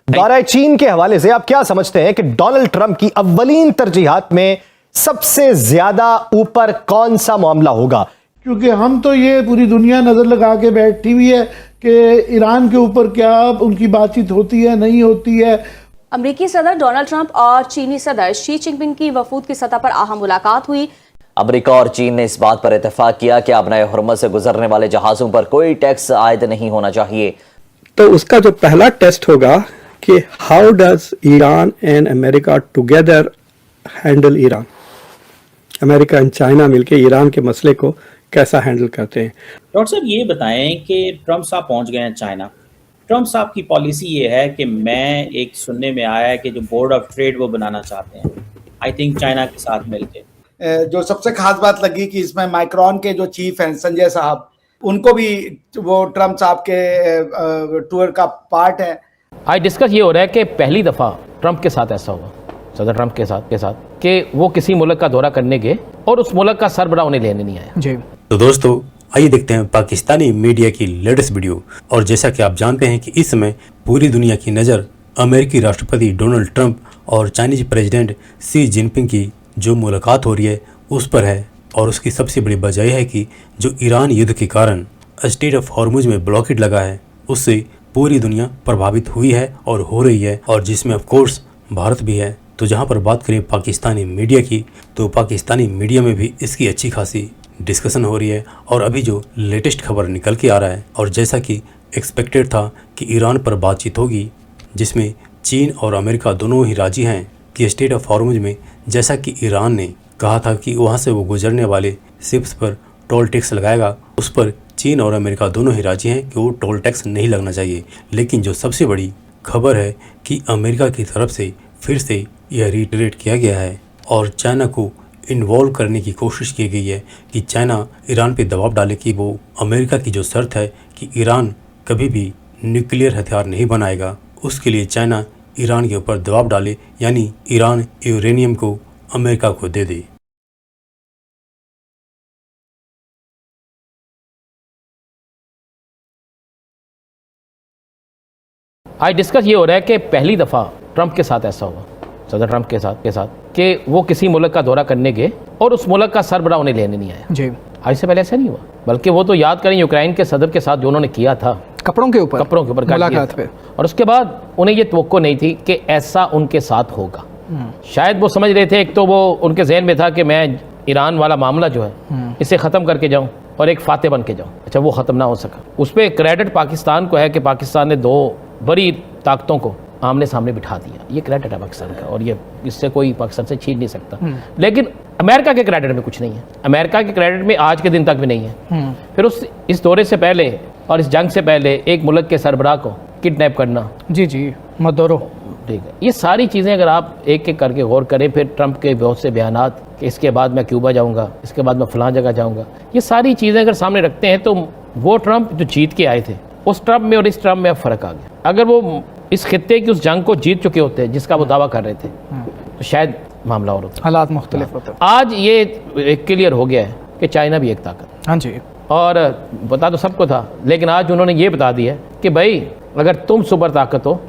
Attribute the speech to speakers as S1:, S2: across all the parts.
S1: दौरा चीन के हवाले से आप क्या समझते हैं कि डोनाल्ड ट्रंप की अव्वलीन तरजीहात में सबसे ज्यादा ऊपर कौन सा मामला होगा?
S2: क्योंकि हम तो ये पूरी दुनिया नजर लगा के बैठी हुई है कि ईरान के ऊपर क्या उनकी बातचीत होती है नहीं होती है।
S3: अमेरिकी सदर डोनाल्ड ट्रंप और चीनी सदर शी जिनपिंग की वफूद की सतह पर अहम मुलाकात हुई।
S4: अमेरिका और चीन ने इस बात पर इत्तेफाक किया कि अब नए हुर्मुज़ से गुजरने वाले जहाजों पर कोई टैक्स आयद नहीं होना चाहिए।
S5: तो उसका जो पहला टेस्ट होगा कि how does Iran and America together handle Iran, America and China मिलके ईरान के मसले को कैसा हैंडल करते हैं।
S6: डॉक्टर साहब ये बताएं कि ट्रंप साहब पहुंच गए हैं चाइना। ट्रंप साहब की पॉलिसी ये है कि मैं एक सुनने में आया है कि जो बोर्ड ऑफ ट्रेड वो बनाना चाहते हैं, आई थिंक चाइना के साथ मिलकर।
S7: जो सबसे खास बात लगी कि इसमें माइक्रॉन के जो चीफ हैं संजय साहब, उनको भी वो ट्रंप साहब के टूर का पार्ट है।
S8: आज डिस्कस ये हो रहा है कि पहली दफ़ा ट्रंप के साथ ऐसा हुआ, सदर ट्रंप के साथ कि वो किसी मुल्क का दौरा करने गए और उस मुल्क का सरबराह उन्हें लेने नहीं आया।
S9: जी
S10: तो दोस्तों आइए देखते हैं पाकिस्तानी मीडिया की लेटेस्ट वीडियो। और जैसा कि आप जानते हैं कि इस समय पूरी दुनिया की नज़र अमेरिकी राष्ट्रपति डोनाल्ड ट्रंप और चाइनीज प्रेसिडेंट शी जिनपिंग की जो मुलाकात हो रही है उस पर है। और उसकी सबसे बड़ी वजह यह है कि जो ईरान युद्ध के कारण स्ट्रेट ऑफ हॉर्मुज में ब्लॉकेट लगा है उससे पूरी दुनिया प्रभावित हुई है और हो रही है, और जिसमें ऑफ कोर्स भारत भी है। तो जहां पर बात करें पाकिस्तानी मीडिया की, तो पाकिस्तानी मीडिया में भी इसकी अच्छी खासी डिस्कशन हो रही है। और अभी जो लेटेस्ट खबर निकल के आ रहा है, और जैसा कि एक्सपेक्टेड था कि ईरान पर बातचीत होगी जिसमें चीन और अमेरिका दोनों ही राजी हैं कि स्ट्रेट ऑफ हॉर्मुज में, जैसा कि ईरान ने कहा था कि वहाँ से वो गुजरने वाले शिप्स पर टोल टैक्स लगाएगा, उस पर चीन और अमेरिका दोनों ही राजी हैं कि वो टोल टैक्स नहीं लगना चाहिए। लेकिन जो सबसे बड़ी खबर है कि अमेरिका की तरफ से फिर से यह रिटरेट किया गया है और चाइना को इन्वॉल्व करने की कोशिश की गई है कि चाइना ईरान पे दबाव डाले कि वो अमेरिका की जो शर्त है कि ईरान कभी भी न्यूक्लियर हथियार नहीं बनाएगा, उसके लिए चाइना ईरान के ऊपर दबाव डाले, यानी ईरान यूरेनियम को अमेरिका को दे दे।
S8: आज डिस्कस ये हो रहा है कि पहली दफ़ा ट्रंप के साथ ऐसा हुआ, सदर ट्रंप के साथ कि वो किसी मुल्क का दौरा करने गए और उस मुल्क का सरबराह उन्हें लेने नहीं आया।
S9: जी
S8: आज से पहले ऐसा नहीं हुआ, बल्कि वो तो याद करें यूक्रेन के सदर के साथ जो उन्होंने किया था
S9: कपड़ों के ऊपर
S8: मुलाकात पे, और उसके बाद उन्हें ये तवक्को नहीं थी कि ऐसा उनके साथ होगा। शायद वो समझ रहे थे, एक तो वो उनके जहन में था कि मैं ईरान वाला मामला जो है इसे ख़त्म करके जाऊँ और एक फाते बन के जाऊँ। अच्छा, वो ख़त्म ना हो सका। उस पर क्रेडिट पाकिस्तान को है कि पाकिस्तान ने दो बड़ी ताकतों को आमने सामने बिठा दिया, ये क्रेडिट है पाकिस्तान का, और ये इससे कोई पाकिस्तान से छीन नहीं सकता। लेकिन अमेरिका के क्रेडिट में कुछ नहीं है, अमेरिका के क्रेडिट में आज के दिन तक भी नहीं है। फिर इस दौरे से पहले और इस जंग से पहले एक मुल्क के सरबराह को किडनैप करना,
S9: जी मदोरो,
S8: ठीक है, ये सारी चीज़ें अगर आप एक एक करके गौर करें, फिर ट्रंप के बहुत से बयानात कि इसके बाद मैं क्यूबा जाऊंगा, इसके बाद मैं फलां जगह जाऊंगा, ये सारी चीज़ें अगर सामने रखते हैं तो वो ट्रंप जो जीत के आए थे उस ट्रंप में और इस ट्रंप में अब फ़र्क आ गया। अगर वो इस खित्ते की उस जंग को जीत चुके होते जिसका वो दावा कर रहे थे तो शायद मामला और होता,
S9: हालात मुख्तलिफ होते।
S8: आज ये क्लियर हो गया है कि चाइना भी एक ताकत।
S9: हाँ जी,
S8: और बता तो सबको था, लेकिन आज उन्होंने ये बता दिया कि भाई अगर तुम सुपर ताकत हो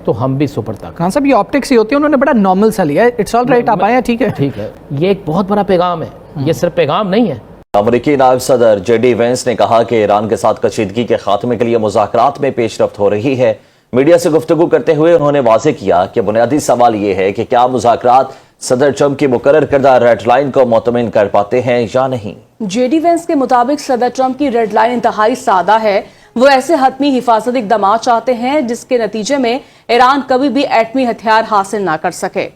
S8: तो हम भी सुपर ताकत।
S9: खान साहब, ये ऑप्टिक्स ही होती है, उन्होंने बड़ा नॉर्मल सा लिया है। इट्स ऑल राइट, आप आए, ठीक है।
S8: ये एक बहुत बड़ा पैगाम है, ये सिर्फ पैगाम नहीं है।
S4: अमेरिकी नायब सदर जेडी वेंस ने कहा कि ईरान के साथ कशीदगी के खात्मे के लिए मुज़ाकरात में पेशरफ्त हो रही है। मीडिया से गुफ्तगू करते हुए उन्होंने वाज़ेह किया कि बुनियादी सवाल ये है कि क्या मुज़ाकरात सदर ट्रंप की मुकर्रर करदा रेड लाइन को मुतमिन कर पाते हैं या नहीं।
S3: जेडी वेंस के मुताबिक सदर ट्रंप की रेड लाइन इंतहाई सादा है। वो ऐसे हतमी हिफाजती इक़दाम चाहते हैं जिसके नतीजे में ईरान कभी भी एटमी हथियार हासिल ना कर सके।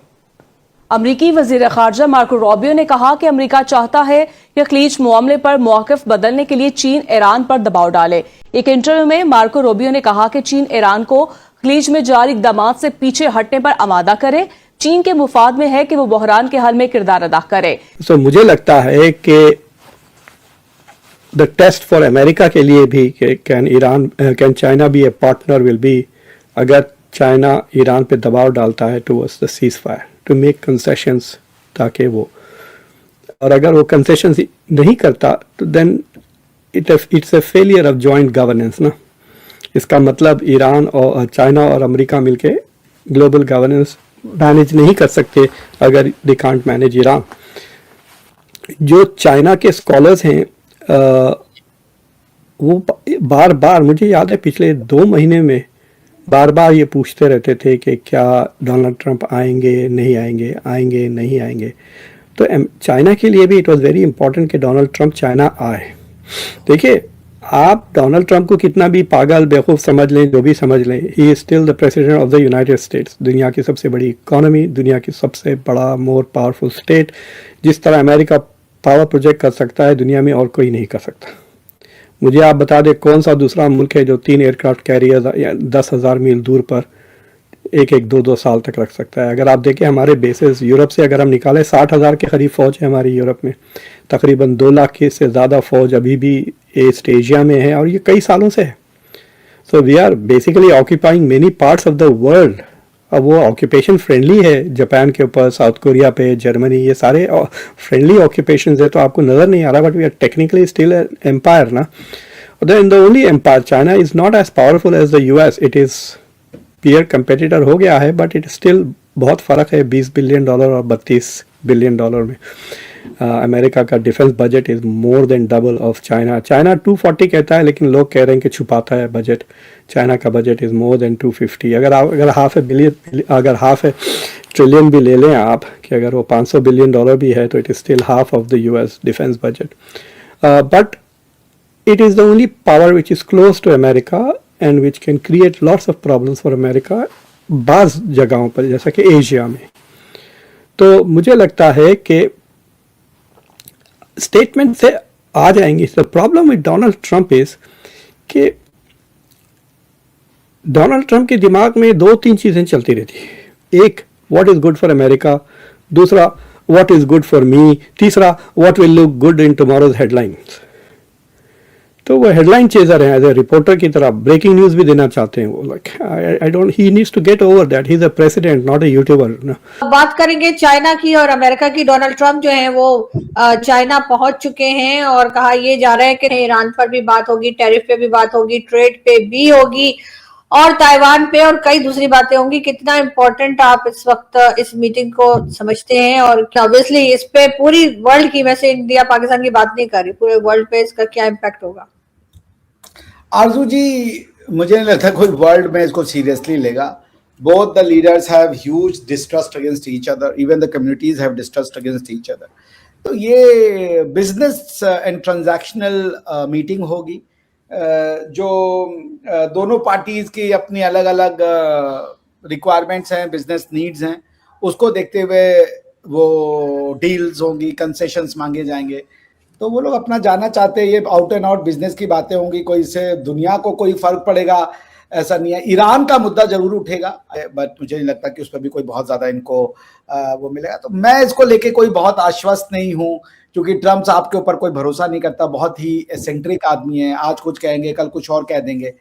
S3: अमरीकी वज़ीर ख़ारजा मार्को रूबियो ने कहा कि अमरीका चाहता है कि खलीज मामले पर मौक़िफ़ बदलने के लिए चीन ईरान पर दबाव डाले। एक इंटरव्यू में मार्को रूबियो ने कहा कि चीन ईरान को खलीज में जारी इक़दाम से पीछे हटने पर आमादा करे। चीन के मुफाद में है कि वो बहरान के हल में किरदार अदा करे।
S5: मुझे लगता है कि द टेस्ट फॉर अमेरिका के लिए भी can China be a partner will be, अगर चाइना ईरान पे दबाव डालता है towards the cease fire to make concessions, ताकि वो, और अगर वो कंसेशंस नहीं करता तो then it's a failure of joint governance ना। इसका मतलब ईरान और चाइना और अमेरिका मिलके ग्लोबल गवर्नेंस मैनेज नहीं कर सकते अगर दे कांट मैनेज ईरान। जो चाइना के स्कॉलर्स हैं वो बार बार, मुझे याद है पिछले 2 महीने में बार बार ये पूछते रहते थे कि क्या डोनाल्ड ट्रंप आएंगे नहीं आएंगे, आएंगे नहीं आएंगे। तो चाइना के लिए भी इट वाज वेरी इंपॉर्टेंट कि डोनाल्ड ट्रंप चाइना आए। देखिए, आप डोनाल्ड ट्रंप को कितना भी पागल बेवकूफ़ समझ लें, जो भी समझ लें, he is still the president of the United states, दुनिया की सबसे बड़ी इकोनॉमी, दुनिया की सबसे बड़ा मोर पावरफुल स्टेट। जिस तरह अमेरिका पावर प्रोजेक्ट कर सकता है दुनिया में और कोई नहीं कर सकता। मुझे आप बता दें कौन सा दूसरा मुल्क है जो 3 एयरक्राफ्ट कैरियर या 10,000 मील दूर पर 1-2 साल तक रख सकता है। अगर आप देखें हमारे बेसेस यूरोप से अगर हम निकालें 60,000 के करीब फ़ौज है हमारी यूरोप में, तकरीबन 2 लाख के से ज़्यादा फ़ौज अभी भी ईस्ट एशिया में है और ये कई सालों से है। So we are basically occupying many parts of the world. अब वो ऑक्यूपेशन फ्रेंडली है, जापान के ऊपर, साउथ कोरिया पे, जर्मनी, ये सारे फ्रेंडली ऑक्यूपेशन है, तो आपको नज़र नहीं आ रहा, but we are technically still empire ना। The only empire, China is not as powerful as the US, it is peer competitor हो गया है, बट इट स्टिल बहुत फ़र्क है $20 बिलियन और $32 बिलियन में। अमेरिका का defence budget is more than double of China. China 240 कहता है, लेकिन लोग कह रहे हैं कि छुपाता है बजट। चाइना का बजट इज़ मोर देन 250। अगर हाफ ट्रिलियन भी ले लें आप, कि अगर वो $500 बिलियन भी है, तो it is still half of the US defence budget. But it is the only power which is close to America and which can create lots of problems for America बाज़ जगहों पर, जैसा कि एशिया में। तो मुझे लगता है कि स्टेटमेंट से आ जाएंगे। The problem with Donald Trump is कि डोनाल्ड ट्रंप के दिमाग में 2-3 चीज़ें चलती रहती है। एक, what is good for America, दूसरा what is good for me, तीसरा what will look good in tomorrow's headlines. तो वो हेडलाइन चेजर है, एज ए रिपोर्टर की तरह ब्रेकिंग न्यूज़ भी देना चाहते हैं वो। Like I don't, he needs to get over that, he is a president, not a YouTuber.
S11: बात करेंगे चाइना की और अमेरिका की। डोनाल्ड ट्रंप जो है वो चाइना पहुंच चुके हैं और कहा ये जा रहा है कि ईरान पर भी बात होगी, टैरिफ पे भी बात होगी, ट्रेड पे भी होगी और ताइवान पे और कई दूसरी बातें होंगी। कितना इम्पोर्टेंट आप इस वक्त इस मीटिंग को समझते हैं? और ऑब्वियसली इस पे पूरी वर्ल्ड की, वैसे इंडिया पाकिस्तान की बात नहीं कर रही, पूरे वर्ल्ड पे इसका क्या इम्पैक्ट होगा?
S7: आरजू जी, मुझे नहीं लगता कोई वर्ल्ड में इसको सीरियसली लेगा। Both the leaders have huge distrust against each other, even the communities have distrust against each other. तो ये बिजनेस एंड ट्रांजैक्शनल मीटिंग होगी, जो दोनों पार्टीज की अपनी अलग अलग रिक्वायरमेंट्स हैं, बिजनेस नीड्स हैं, उसको देखते हुए वो डील्स होंगी, कंसेशंस मांगे जाएंगे। तो वो लोग अपना जाना चाहते हैं, ये आउट एंड आउट बिजनेस की बातें होंगी, कोई इससे दुनिया को कोई फर्क पड़ेगा ऐसा नहीं है। ईरान का मुद्दा जरूर उठेगा, बट मुझे नहीं लगता कि उस पर भी कोई बहुत ज्यादा इनको वो मिलेगा। तो मैं इसको लेके कोई बहुत आश्वस्त नहीं हूँ, क्योंकि ट्रम्प साहब के ऊपर कोई भरोसा नहीं करता, बहुत ही एसेंट्रिक आदमी है, आज कुछ कहेंगे कल कुछ और कह देंगे।